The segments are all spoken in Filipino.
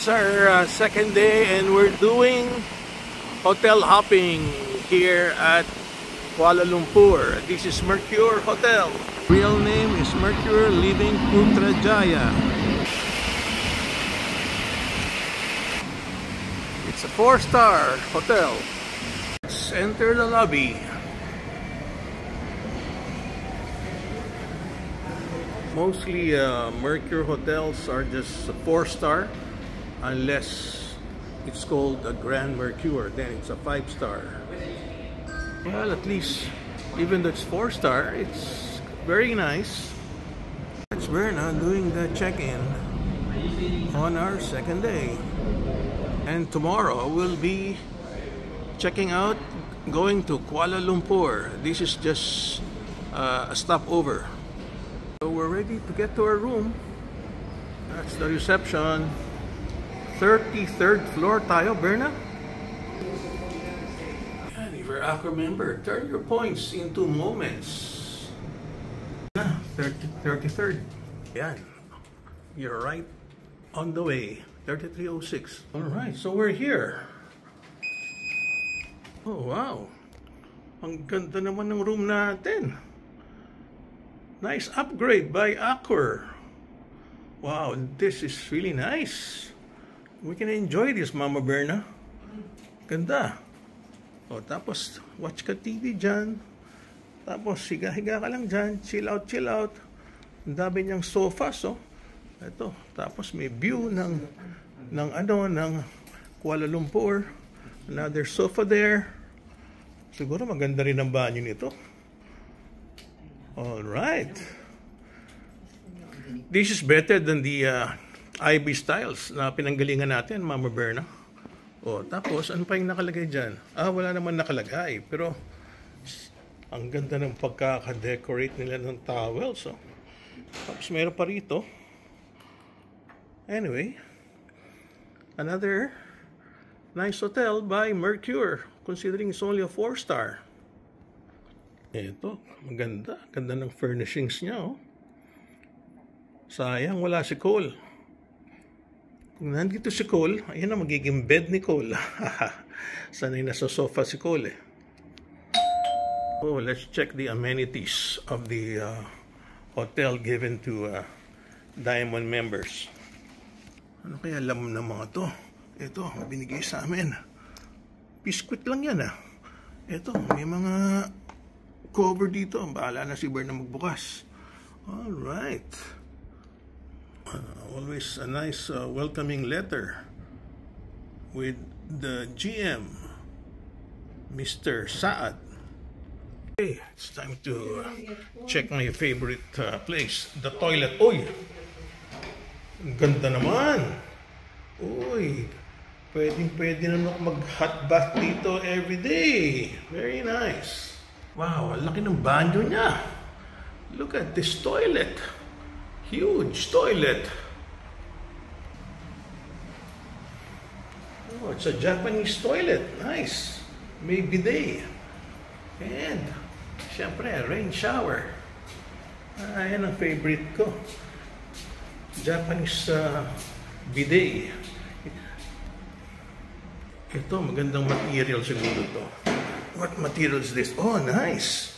It's our second day and we're doing hotel hopping here at Kuala Lumpur. This is Mercure Hotel. Real name is Mercure Living Putrajaya. It's a 4-star hotel. Let's enter the lobby. Mostly Mercure hotels are just a 4-star unless it's called a Grand Mercure, then it's a 5-star. Well, at least even though it's 4-star, it's very nice. It's Berna doing the check-in on our second day. And tomorrow we'll be checking out, going to Kuala Lumpur. This is just a stopover. So we're ready to get to our room. That's the reception. 33rd floor tayo, Berna. And if you're a member, turn your points into moments. 33rd. Yan. You're right on the way. 3306. Alright, so we're here. Oh, wow. Ang ganda naman ng room natin. Nice upgrade by Accor. Wow, this is really nice. We can enjoy this, Mama Berna. Ganda. O, tapos watch ka TV dyan. Tapos higa-higa ka lang dyan. Chill out, chill out. Ang dami niyang sofas, oh. Ito. Tapos may view ng Kuala Lumpur. Another sofa there. Siguro maganda rin ang banyo nito. All right. This is better than the IB Styles na pinanggalingan natin, Mama Berna. Oh, tapos ano pa yung nakalagay dyan? Wala naman nakalagay, pero ang ganda ng pagkaka-decorate nila ng towels. Oh. Tapos meron pa rito. Anyway, another nice hotel by Mercure, considering it's only a 4-star. Ito, maganda. Ganda ng furnishings niya, oh. Sayang, wala si Cole. Kung nandito si Cole, ayan na magiging bed ni Cole. Sanay nasa sofa si Cole, eh. Oh, let's check the amenities of the hotel given to Diamond members. Ano kaya alam ng mga to? Ito, binigay sa amin. Biscuit lang yan, ah. Ito, may mga cover dito. Bahala na si Berna magbukas. Alright. Always a nice welcoming letter with the GM, Mr. Saad. Okay, it's time to check my favorite place, the toilet. Uy! Ang ganda naman! Uy! Pwede naman ako mag-hot bath dito every day. Very nice. Wow, ang laki ng banyo niya. Look at this toilet. Huge toilet. Oh, it's a Japanese toilet. Nice. May bidet. And, syempre, rain shower. Yan ang favorite ko. Japanese bidet. Ito, magandang material siguro to. What material is this? Oh, nice.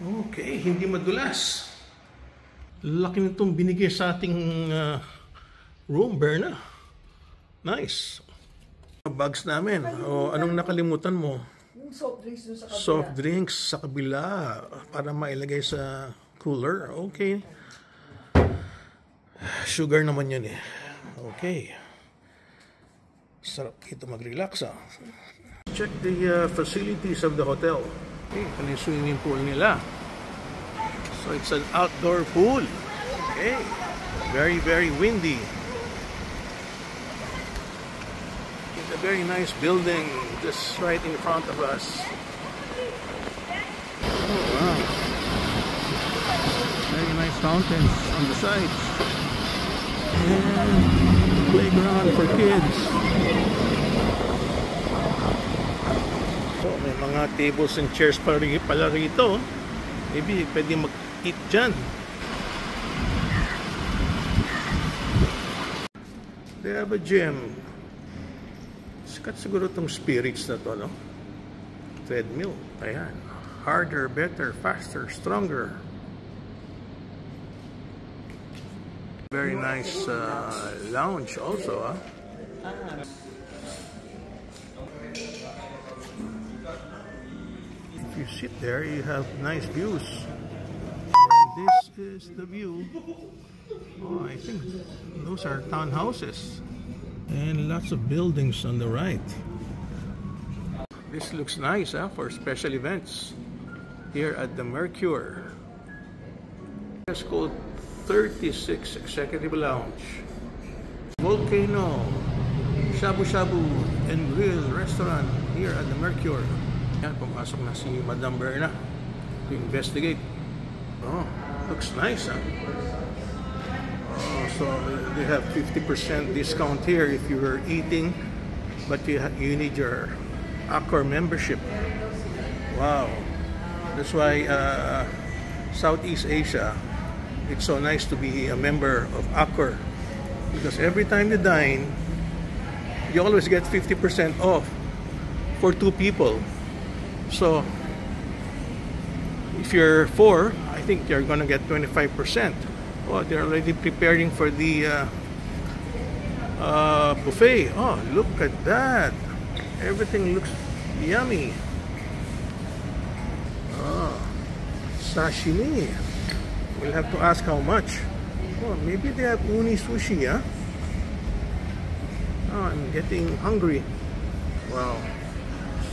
Okay, hindi madulas. Laki nitong binigay sa ating room, Berna. Nice. Bags namin. O, anong nakalimutan mo? Yung soft drinks dun sa kabila. Soft drinks sa kabila para mailagay sa cooler. Okay. Sugar naman yan, eh. Okay. Sarap dito mag-relax, ah. Check the facilities of the hotel. Okay, ito yung swimming pool nila. So it's an outdoor pool. Okay. Very, very windy. It's a very nice building just right in front of us. Oh, wow. Very nice fountains on the sides. And playground for kids. So may mga tables and chairs pala rito. Maybe pwede mag-eat dyan. They have a gym. Sikat siguro itong spirits na to, no? Treadmill. Ayan. Harder, better, faster, stronger. Very nice lounge also, huh? If you sit there, you have nice views. And this is the view. Oh, I think those are townhouses. And lots of buildings on the right. This looks nice, huh, for special events here at the Mercure. It's called 36 Executive Lounge. Volcano, Shabu Shabu and Grill Restaurant here at the Mercure. Yan, pumasok na si Madam Berna to investigate. Oh, looks nice, huh? Oh, so they have 50% discount here if you were eating, but you need your Accor membership. Wow, that's why Southeast Asia, it's so nice to be a member of Accor, because every time you dine, you always get 50% off for 2 people. So if you're 4, I think you're gonna get 25%. Oh, they're already preparing for the buffet. Oh, look at that. Everything looks yummy. Oh, sashimi. We'll have to ask how much. Oh, maybe they have uni sushi, huh? Oh, I'm getting hungry. Wow.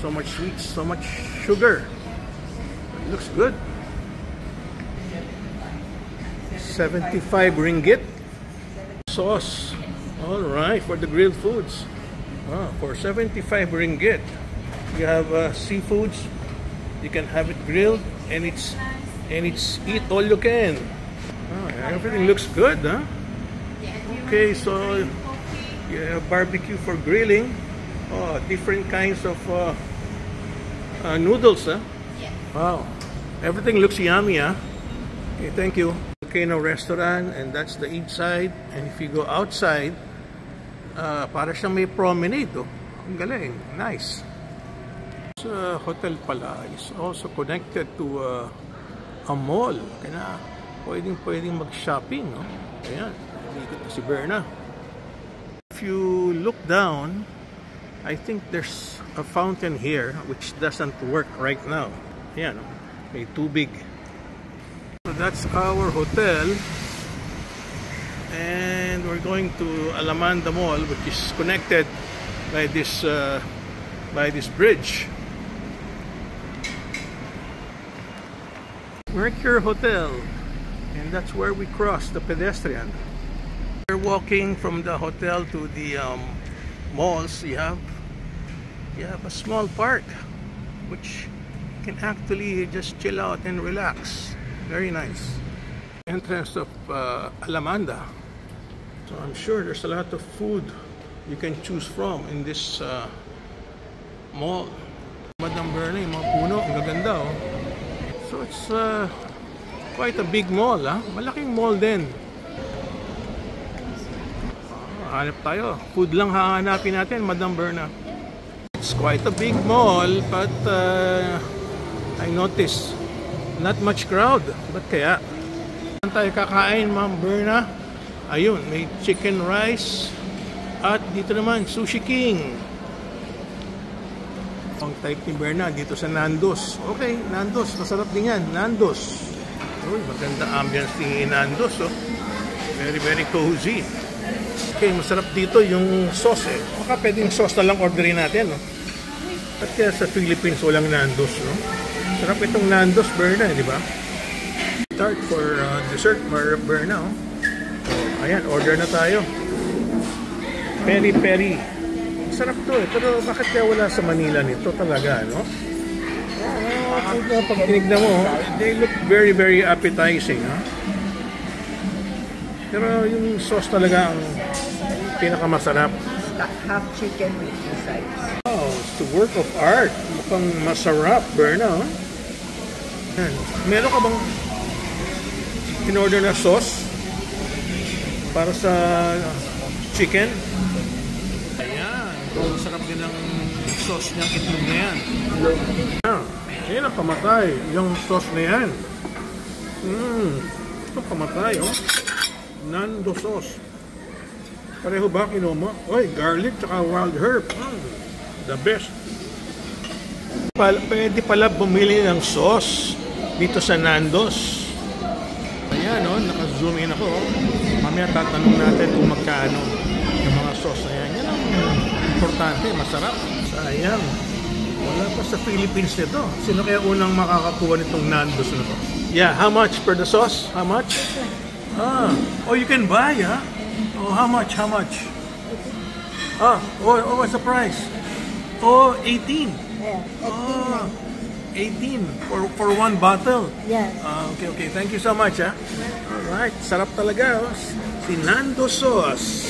So much sweets, so much sugar. It looks good. 75 ringgit. Sauce. All right, for the grilled foods. Oh, for 75 ringgit, you have seafoods. You can have it grilled, and it's eat all you can. Oh, everything looks good, huh? Okay, so you have barbecue for grilling. Oh, different kinds of noodles, huh? Wow, everything looks yummy, huh? Okay, thank you. Volcano Restaurant, and that's the inside. And if you go outside, para siyang may promenade, oh. Ang galing, nice. This hotel pala is also connected to a mall. Kaya pwedeng mag-shopping, no? Ayan, ikot na si Berna. If you look down, I think there's a fountain here which doesn't work right now. Ayan, may tubig. So that's our hotel, and we're going to Alamanda Mall, which is connected by this bridge. Mercure Hotel, and that's where we cross the pedestrian. We're walking from the hotel to the malls. You have a small park which can actually just chill out and relax. Very nice. Entrance of Alamanda. So I'm sure there's a lot of food you can choose from in this mall. Madam Berna, yung mga puno, ang gaganda, oh. So it's quite a big mall, ah. Malaking mall din. Hanap tayo. Food lang hahanapin natin, Madam Berna. It's quite a big mall, but I noticed not much crowd. Ba't kaya? Saan tayo kakain, Ma'am Berna? Ayun, may chicken rice. At dito naman, Sushi King. Ang type ni Berna dito sa Nando's. Okay, Nando's. Masarap din yan. Nando's. Uy, maganda ambience ni Nando's, oh. Very, very cozy. Okay, masarap dito yung sauce, eh. Baka pwedeng sauce na lang orderin natin, no? At kaya sa Philippines walang Nando's, no? Sarap itong Nando's, Berna, di ba? Start for dessert, Berna, oh. So, ayan, order na tayo. Peri-peri. Sarap to, eh. Pero bakit kaya wala sa Manila nito talaga, no? Pag tinignan mo, they look very, very appetizing, ha? Pero yung sauce talaga ang pinakamasarap. Half chicken with two sides. Oh, it's a work of art. Mukhang masarap, Berna, oh. Yan. Meron ka bang in-order na sauce para sa chicken. Ayan. Sarap din ang sauce niyang itlog na yan. Ayan ang pamatay. Yung sauce na yan. Ito pamatay, oh. Nando sauce. Pareho ba kinuha mo? Oy, garlic tsaka wild herb. The best. Pwede pala bumili ng sauce dito sa Nando's. Ayan, oh, naka-zoom in ako. Mamaya tatanong natin kung magkano yung mga sauce na yan. Yan ang importante, masarap. Sayang. Wala pa sa Philippines nito. Sino kaya unang makakakuha nitong Nando's na to? Yeah, how much for the sauce? How much? Oh, you can buy, huh? Oh, how much? How much? What's the price? Oh, 18. Yeah, 18 for one bottle. Yes. Okay. Thank you so much, ha? Alright, sarap talaga, oh. Si Nando sauce.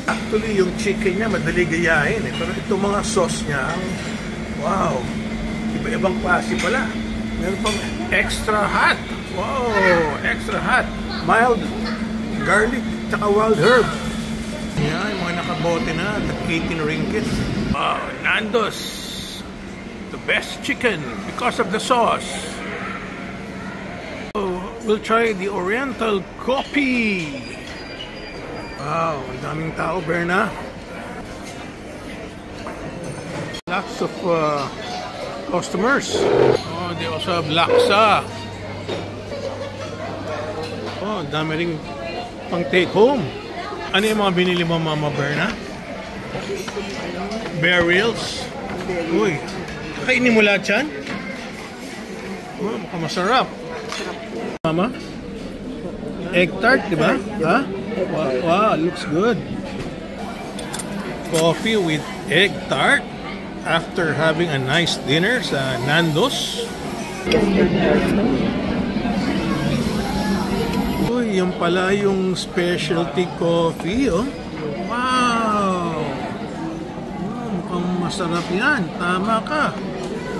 Actually, yung chicken niya madali gayahin, eh. Pero itong mga sauce niya, wow. Iba-ibang klase pala. Meron pang extra hot. Wow, extra hot. Mild garlic, tsaka wild herb. Yan, yung mga nakabote na, 18 ringgit. Wow, Nando's. The best chicken because of the sauce. So, we'll try the Oriental Coffee. Wow, ang daming tao, Berna. Lots of customers. Oh, they also have laksa. Oh, dami ring pang take home. Ano yung mga binili mo, Mama Berna? Burials. Uy, kainin mo lahat yan? Oh, mukhang masarap. Mama? Egg tart, di ba? Ha? Wow, looks good. Coffee with egg tart after having a nice dinner sa Nando's. Uy, yung pala yung specialty coffee, oh. Wow! Mukhang masarap yan. Tama ka.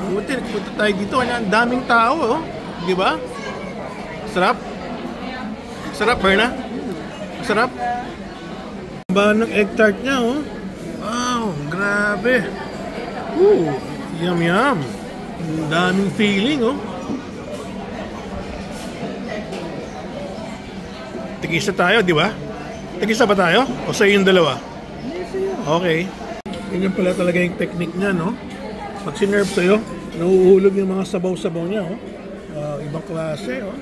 Punta tayo dito. Ang daming tao, oh. Di ba? Sarap? Sarap, Berna? Sarap? Ba ng egg tart niya, oh. Wow, grabe. Yum yum. Ang daming feeling, oh. Tigisa tayo, di ba? Tigisa ba tayo? O sa yung dalawa? Okay. Ganyan pala talaga yung technique niya, no? Pag sinerve sa'yo, nauuhulog yung mga sabaw-sabaw niya, oh. Ibang klase, oh.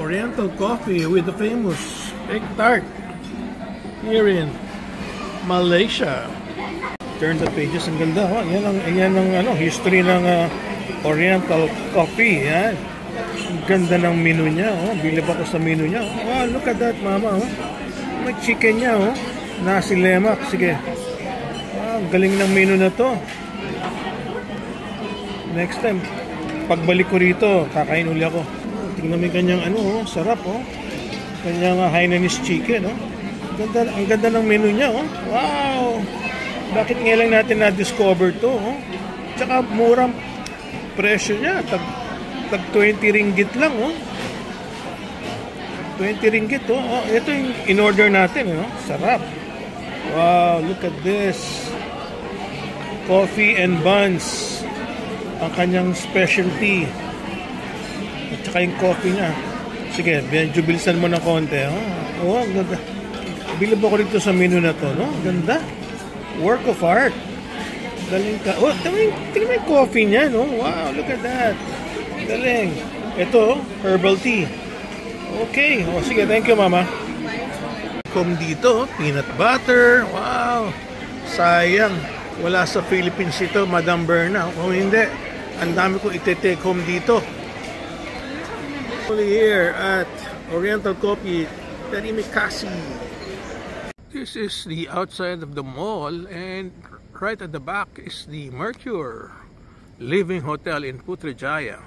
Oriental coffee with the famous egg tart here in Malaysia. Turn the pages, ang ganda, oh. Yan ang history ng Oriental coffee, yan. Ang ganda ng menu niya, oh. Bilib ako sa menu niya. Oh, look at that, Mama, oh. May chicken niya, oh. Nasi lemak, sige. Ang galing ng menu na to. Next time, pagbalik ko rito, kakain uli ako. Tingnan mo yung kanyang sarap, oh. Kanyang Hainanese chicken, oh. Ang ganda ng menu niya, oh. Wow! Bakit nga lang natin na-discover to, oh? Tsaka murang presyo niya. Tag 20 ringgit lang, oh. 20 ringgit, oh. Ito yung in-order natin, oh. Sarap. Wow, look at this. Coffee and buns. Ang kanyang specialty. At saka yung coffee niya. Sige, medyo bilisan mo ng konti, oh. Oh, ganda. Bilib ako dito sa menu na to, no? Ganda. Work of art. Galing ka. Oh, tingnan mo yung coffee niya, no? Wow, look at that. Galing. Ito, herbal tea. Okay. Oh, sige, thank you, Mama. Kung dito, peanut butter. Wow. Sayang. Wala sa Philippines ito, Madam Berna. Kung hindi, ang dami ko ite-take home dito. Only here at Oriental Coffee, Tarimikasi. This is the outside of the mall, and right at the back is the Mercure Living Hotel in Putrajaya.